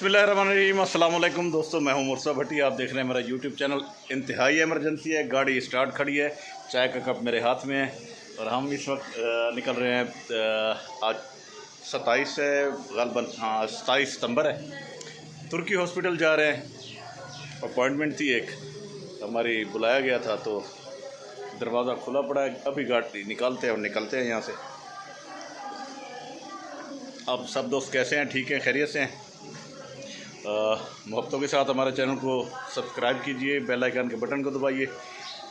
बिस्मिल्लाहिर्रहमानिर्रहीम। अस्सलाम वालेकुम दोस्तों, मैं हूं मुर्सा भट्टी। आप देख रहे हैं मेरा यूट्यूब चैनल। इंतहाई इमरजेंसी है, गाड़ी स्टार्ट खड़ी है, चाय का कप मेरे हाथ में है और हम इस वक्त निकल रहे हैं। आज 27 है ग़ालिबन, हाँ 27 सितंबर है। तुर्की हॉस्पिटल जा रहे हैं। अपॉइंटमेंट थी एक, हमारी बुलाया गया था तो दरवाज़ा खुला पड़ा है। अभी गाड़ी निकालते हैं और निकलते हैं यहाँ से। अब सब दोस्त कैसे हैं? ठीक हैं, खैरियत से हैं? मोहब्बतों के साथ हमारे चैनल को सब्सक्राइब कीजिए, बेल आइकन के बटन को दबाइए।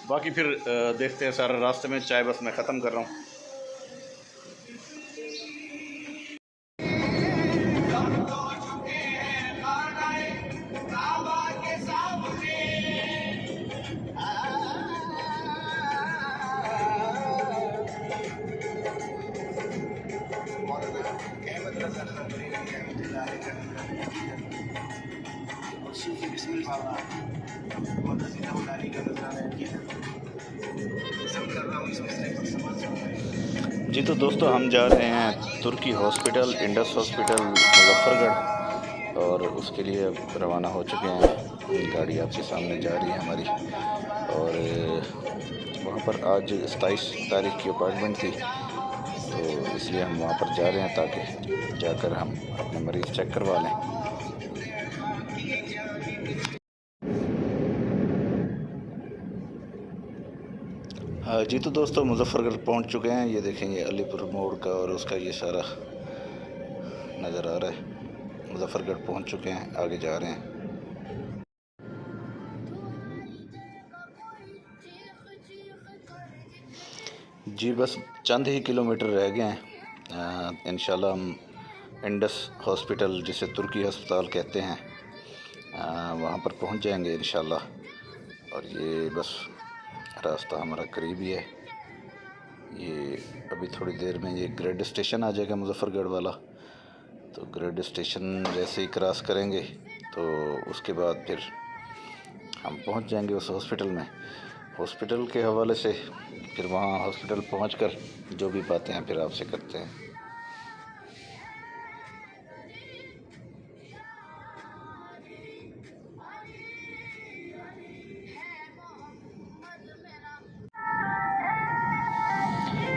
बाकी फिर देखते हैं सारे रास्ते में। चाय बस मैं ख़त्म कर रहा हूँ। जी तो दोस्तों, हम जा रहे हैं तुर्की हॉस्पिटल, इंडस हॉस्पिटल मुजफ्फरगढ़, और उसके लिए अब रवाना हो चुके हैं। गाड़ी आपके सामने जा रही है हमारी, और वहाँ पर आज 27 तारीख की अपॉइंटमेंट थी, तो इसलिए हम वहाँ पर जा रहे हैं ताकि जाकर हम अपने मरीज़ चेक करवा लें। जी तो दोस्तों, मुजफ्फरगढ़ पहुंच चुके हैं। ये देखें, ये अलीपुर मोड़ का और उसका ये सारा नज़र आ रहा है। मुजफ्फरगढ़ पहुंच चुके हैं, आगे जा रहे हैं। जी बस चंद ही किलोमीटर रह गए हैं। इंशाल्लाह हम इंडस हॉस्पिटल, जिसे तुर्की अस्पताल कहते हैं, वहाँ पर पहुँच जाएंगे इंशाल्लाह। और ये बस रास्ता हमारा करीब ही है। ये अभी थोड़ी देर में ये ग्रेड स्टेशन आ जाएगा मुजफ्फरगढ़ वाला, तो ग्रेड स्टेशन जैसे ही क्रॉस करेंगे तो उसके बाद फिर हम पहुंच जाएंगे उस हॉस्पिटल में। हॉस्पिटल के हवाले से फिर वहाँ हॉस्पिटल पहुंचकर जो भी बातें हैं फिर आपसे करते हैं।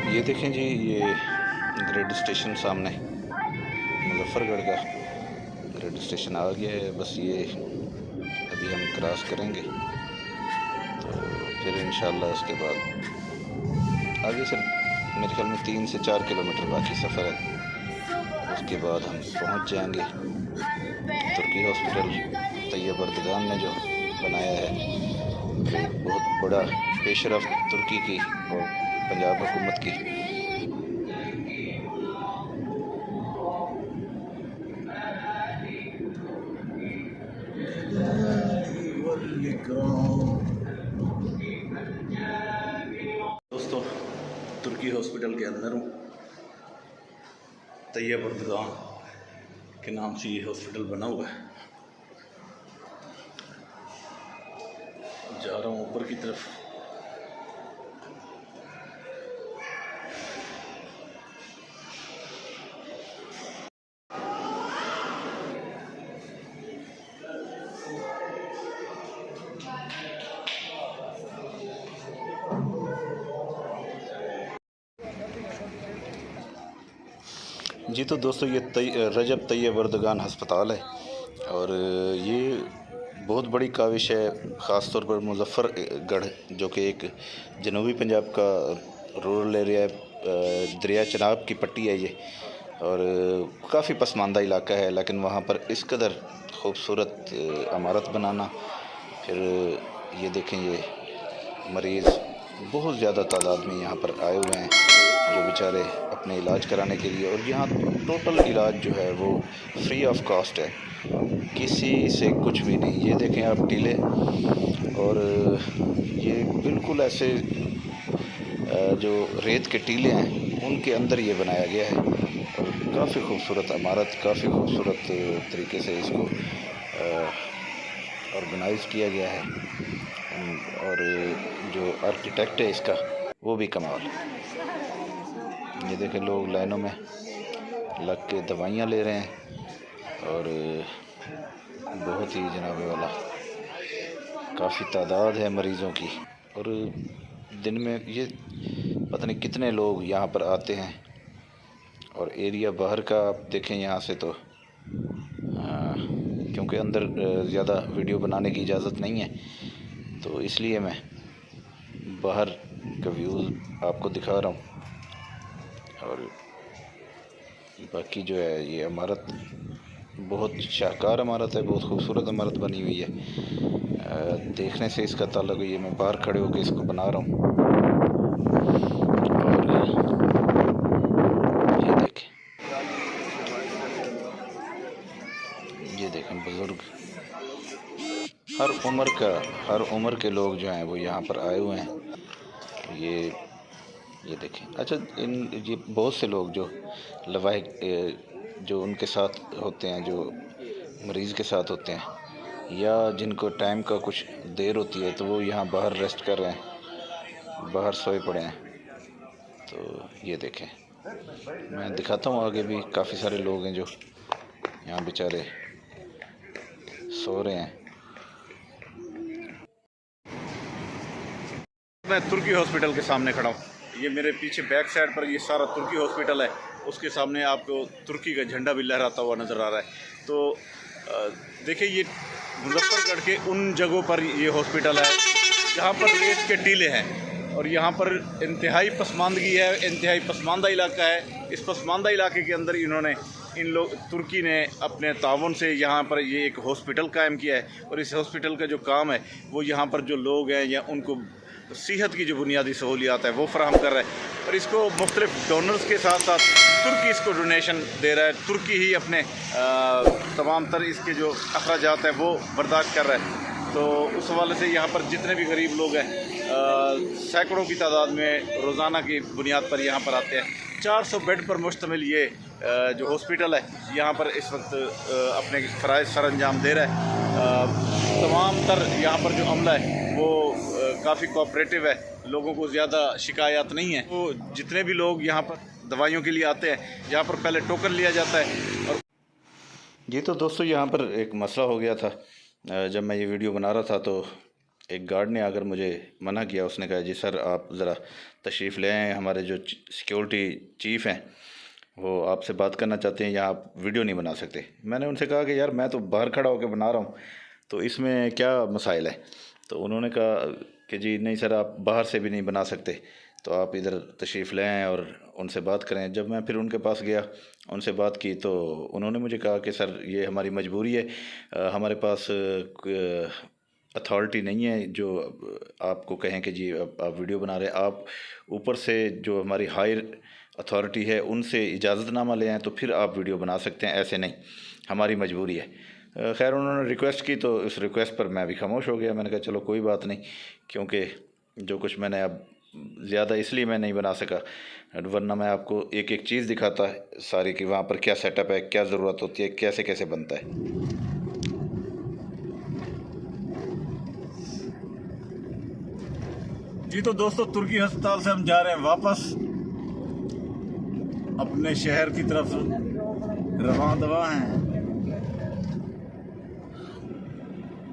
ये देखें जी, ये ग्रेड स्टेशन सामने मुजफ्फरगढ़ का ग्रेड स्टेशन आ गया है। बस ये अभी हम क्रॉस करेंगे तो फिर इंशाल्लाह उसके बाद आगे से मेरे ख्याल में 3 से 4 किलोमीटर बाकी सफ़र है। उसके बाद हम पहुंच जाएंगे तुर्की हॉस्पिटल। तैयब अर्दगान ने जो बनाया है, एक बहुत बड़ा पेशरफ्त तुर्की की और पंजाब हुकूमत की। दोस्तों, तुर्की हॉस्पिटल के अंदर हूँ। तैयब अर्दगान के नाम से ये हॉस्पिटल बना हुआ है। जा रहा हूँ ऊपर की तरफ। जी तो दोस्तों, ये रजब तैयब अर्दगान अस्पताल है और ये बहुत बड़ी काविश है, ख़ास तौर पर मुजफ्फरगढ़, जो कि एक जनूबी पंजाब का रूरल एरिया है। दरिया चनाब की पट्टी है ये, और काफ़ी पसमानदा इलाका है, लेकिन वहाँ पर इस कदर खूबसूरत इमारत बनाना। फिर ये देखें, ये मरीज़ बहुत ज़्यादा तादाद में यहाँ पर आए हुए हैं, जो बेचारे अपने इलाज कराने के लिए। और यहाँ टोटल इलाज जो है वो फ्री ऑफ कॉस्ट है, किसी से कुछ भी नहीं। ये देखें आप टीले, और ये बिल्कुल ऐसे जो रेत के टीले हैं उनके अंदर ये बनाया गया है। और काफ़ी खूबसूरत इमारत, काफ़ी खूबसूरत तरीके से इसको ऑर्गेनाइज़ किया गया है, और जो आर्किटेक्ट है इसका वो भी कमाल है। ये देखें, लोग लाइनों में लग के दवाइयाँ ले रहे हैं, और बहुत ही जनाबे वाला काफ़ी तादाद है मरीज़ों की। और दिन में ये पता नहीं कितने लोग यहाँ पर आते हैं। और एरिया बाहर का आप देखें यहाँ से तो क्योंकि अंदर ज़्यादा वीडियो बनाने की इजाज़त नहीं है, तो इसलिए मैं बाहर का व्यूज़ आपको दिखा रहा हूँ। और बाकी जो है ये इमारत बहुत शाहकार इमारत है, बहुत खूबसूरत इमारत बनी हुई है। देखने से इसका ताल्लुक ये मैं बाहर खड़े होकर इसको बना रहा हूँ। और ये देखें बुज़ुर्ग हर उम्र के लोग जो हैं वो यहाँ पर आए हुए हैं। ये देखें। अच्छा, ये बहुत से लोग जो लवाहिक जो उनके साथ होते हैं, जो मरीज़ के साथ होते हैं, या जिनको टाइम का कुछ देर होती है, तो वो यहाँ बाहर रेस्ट कर रहे हैं, बाहर सोए पड़े हैं। तो ये देखें, मैं दिखाता हूँ आगे भी काफ़ी सारे लोग हैं जो यहाँ बेचारे सो रहे हैं। मैं तुर्की हॉस्पिटल के सामने खड़ा हूँ। ये मेरे पीछे बैक साइड पर ये सारा तुर्की हॉस्पिटल है। उसके सामने आपको तुर्की का झंडा भी लहराता हुआ नज़र आ रहा है। तो देखिए, ये मुजफ्फरगढ़ के उन जगहों पर ये हॉस्पिटल है जहाँ पर रेत के टीले हैं और यहाँ पर इंतहाई पसमानदगी है, इंतहाई पसमानदा इलाका है। इस पसमानदा इलाके के अंदर इन्होंने तुर्की ने अपने ताउन से यहाँ पर ये एक हॉस्पिटल कायम किया है। और इस हॉस्पिटल का जो काम है वो यहाँ पर जो लोग हैं या उनको सेहत की जो बुनियादी सहूलियात है वो फराहम कर रहा है। और इसको मुख्तलिफ डोनर्स के साथ साथ तुर्की इसको डोनेशन दे रहा है। तुर्की ही अपने तमाम तर इसके जो अखराजात हैं वो बर्दाश्त कर रहा है। तो उस हवाले से यहाँ पर जितने भी गरीब लोग हैं सैकड़ों की तादाद में रोज़ाना की बुनियाद पर यहाँ पर आते हैं। 400 बेड पर मुश्तमिल ये जो हॉस्पिटल है यहाँ पर इस वक्त अपने फ़राइज़ सर अंजाम दे रहा है। तमाम तर यहाँ पर जो अमला है वो काफ़ी कोऑपरेटिव है, लोगों को ज़्यादा शिकायत नहीं है। तो जितने भी लोग यहाँ पर दवाइयों के लिए आते हैं, यहाँ पर पहले टोकन लिया जाता है। और जी तो दोस्तों, यहाँ पर एक मसला हो गया था। जब मैं ये वीडियो बना रहा था तो एक गार्ड ने आकर मुझे मना किया। उसने कहा, जी सर आप ज़रा तशरीफ़ ले आएँ, हमारे जो सिक्योरिटी चीफ़ हैं वो आपसे बात करना चाहते हैं, या आप वीडियो नहीं बना सकते। मैंने उनसे कहा कि यार मैं तो बाहर खड़ा होकर बना रहा हूँ, तो इसमें क्या मसाइल है। तो उन्होंने कहा कि जी नहीं सर, आप बाहर से भी नहीं बना सकते, तो आप इधर तशरीफ़ ले आएँ और उनसे बात करें। जब मैं फिर उनके पास गया, उनसे बात की, तो उन्होंने मुझे कहा कि सर ये हमारी मजबूरी है, हमारे पास अथॉरिटी नहीं है जो आपको कहें कि जी आप वीडियो बना रहे हैं। आप ऊपर से जो हमारी हायर अथॉरिटी है उनसे इजाज़तनामा ले आएँ तो फिर आप वीडियो बना सकते हैं, ऐसे नहीं, हमारी मजबूरी है। खैर उन्होंने रिक्वेस्ट की तो इस रिक्वेस्ट पर मैं भी खामोश हो गया। मैंने कहा चलो कोई बात नहीं, क्योंकि जो कुछ मैंने अब ज़्यादा इसलिए मैं नहीं बना सका, वरना मैं आपको एक एक चीज़ दिखाता है सारी कि वहाँ पर क्या सेटअप है, क्या ज़रूरत होती है, कैसे कैसे बनता है। जी तो दोस्तों, तुर्की अस्पताल से हम जा रहे हैं वापस अपने शहर की तरफ रवां दवा हैं।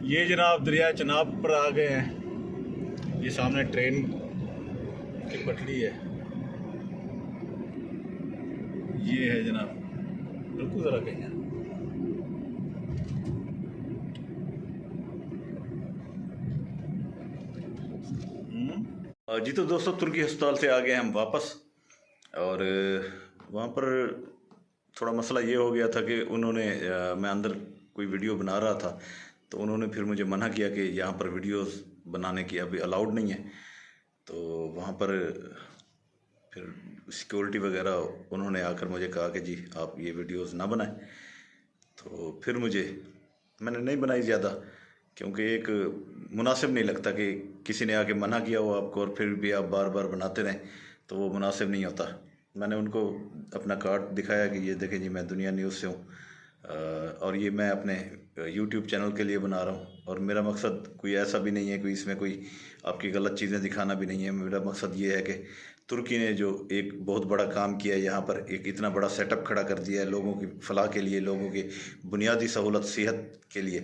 ये जनाब दरिया चनाब पर आ गए हैं। ये सामने ट्रेन की पटरी है, ये है जनाब। रुको ज़रा कहीं। जी तो दोस्तों, तुर्की अस्पताल से आ गए हम वापस। और वहाँ पर थोड़ा मसला ये हो गया था कि उन्होंने मैं अंदर कोई वीडियो बना रहा था, तो उन्होंने फिर मुझे मना किया कि यहाँ पर वीडियोस बनाने की अभी अलाउड नहीं है। तो वहाँ पर फिर सिक्योरिटी वगैरह उन्होंने आकर मुझे कहा कि जी आप ये वीडियोस ना बनाएं। तो फिर मैंने नहीं बनाई ज़्यादा, क्योंकि एक मुनासिब नहीं लगता कि किसी ने आके मना किया हो आपको और फिर भी आप बार बार बनाते रहें, तो वो मुनासिब नहीं होता। मैंने उनको अपना कार्ड दिखाया कि ये देखें जी मैं दुनिया न्यूज़ से हूँ, और ये मैं अपने YouTube चैनल के लिए बना रहा हूँ। और मेरा मकसद कोई ऐसा भी नहीं है कि इसमें कोई आपकी गलत चीज़ें दिखाना भी नहीं है। मेरा मकसद ये है कि तुर्की ने जो एक बहुत बड़ा काम किया है, यहाँ पर एक इतना बड़ा सेटअप खड़ा कर दिया है लोगों की फलाह के लिए, लोगों की बुनियादी सहूलत सेहत के लिए,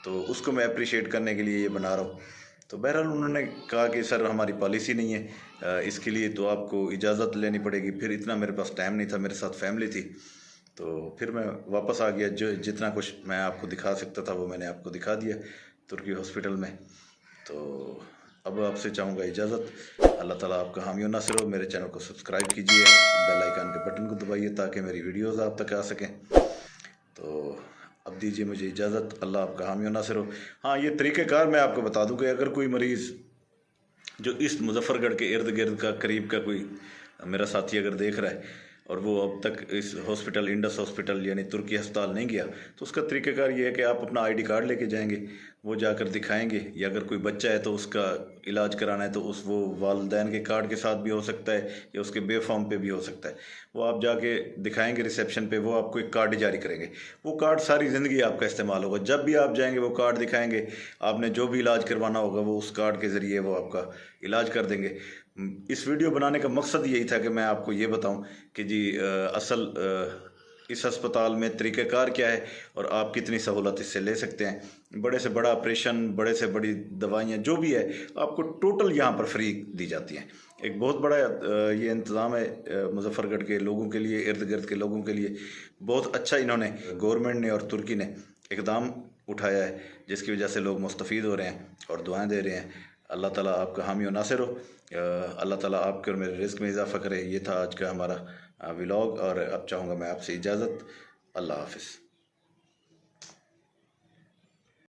तो उसको मैं अप्रिशिएट करने के लिए ये बना रहा हूँ। तो बहरहाल उन्होंने कहा कि सर हमारी पॉलिसी नहीं है, इसके लिए तो आपको इजाज़त लेनी पड़ेगी। फिर इतना मेरे पास टाइम नहीं था, मेरे साथ फैमिली थी, तो फिर मैं वापस आ गया। जो जितना कुछ मैं आपको दिखा सकता था वो मैंने आपको दिखा दिया तुर्की हॉस्पिटल में। तो अब आपसे चाहूँगा इजाज़त। अल्लाह ताला आपका हामी और नासिर हो। मेरे चैनल को सब्सक्राइब कीजिए, बेल आइकन के बटन को दबाइए ताकि मेरी वीडियोज़ आप तक आ सकें। तो अब दीजिए मुझे इजाज़त। अल्लाह आपका हामी और नासिर हो। हाँ, ये तरीक़ेकार मैं आपको बता दूँ कि अगर कोई मरीज़ जो इस मुजफ्फरगढ़ के इर्द गिर्द का करीब का कोई मेरा साथी अगर देख रहा है और वो अब तक इस हॉस्पिटल, इंडस हॉस्पिटल यानी तुर्की अस्पताल नहीं गया, तो उसका तरीक़ाकार ये है कि आप अपना आईडी कार्ड लेके जाएंगे, वो जाकर दिखाएंगे। या अगर कोई बच्चा है तो उसका इलाज कराना है तो वो वालिदैन के कार्ड के साथ भी हो सकता है या उसके बे फॉर्म पे भी हो सकता है। वो आप जाके दिखाएंगे रिसेप्शन पे, वो आपको एक कार्ड जारी करेंगे। वो कार्ड सारी ज़िंदगी आपका इस्तेमाल होगा। जब भी आप जाएंगे वो कार्ड दिखाएंगे, आपने जो भी इलाज करवाना होगा वो उस कार्ड के ज़रिए वो आपका इलाज कर देंगे। इस वीडियो बनाने का मकसद यही था कि मैं आपको ये बताऊं कि जी इस अस्पताल में तरीक़ाकार क्या है और आप कितनी सहूलत इससे ले सकते हैं। बड़े से बड़ा ऑपरेशन, बड़े से बड़ी दवाइयाँ जो भी है आपको टोटल यहाँ पर फ्री दी जाती हैं। एक बहुत बड़ा ये इंतज़ाम है मुजफ्फरगढ़ के लोगों के लिए, इर्द गिर्द के लोगों के लिए। बहुत अच्छा इन्होंने गवर्नमेंट ने और तुर्की ने इक़दाम उठाया है जिसकी वजह से लोग मुस्तफ़ीद हो रहे हैं और दुआएँ दे रहे हैं। अल्लाह ताला आपका हामी और नासिर हो। अल्लाह ताला आपके और मेरे रिज़्क़ में इजाफ़ा करे। ये था आज का हमारा व्लॉग और अब चाहूँगा मैं आपसे इजाज़त। अल्लाह हाफ़िज़।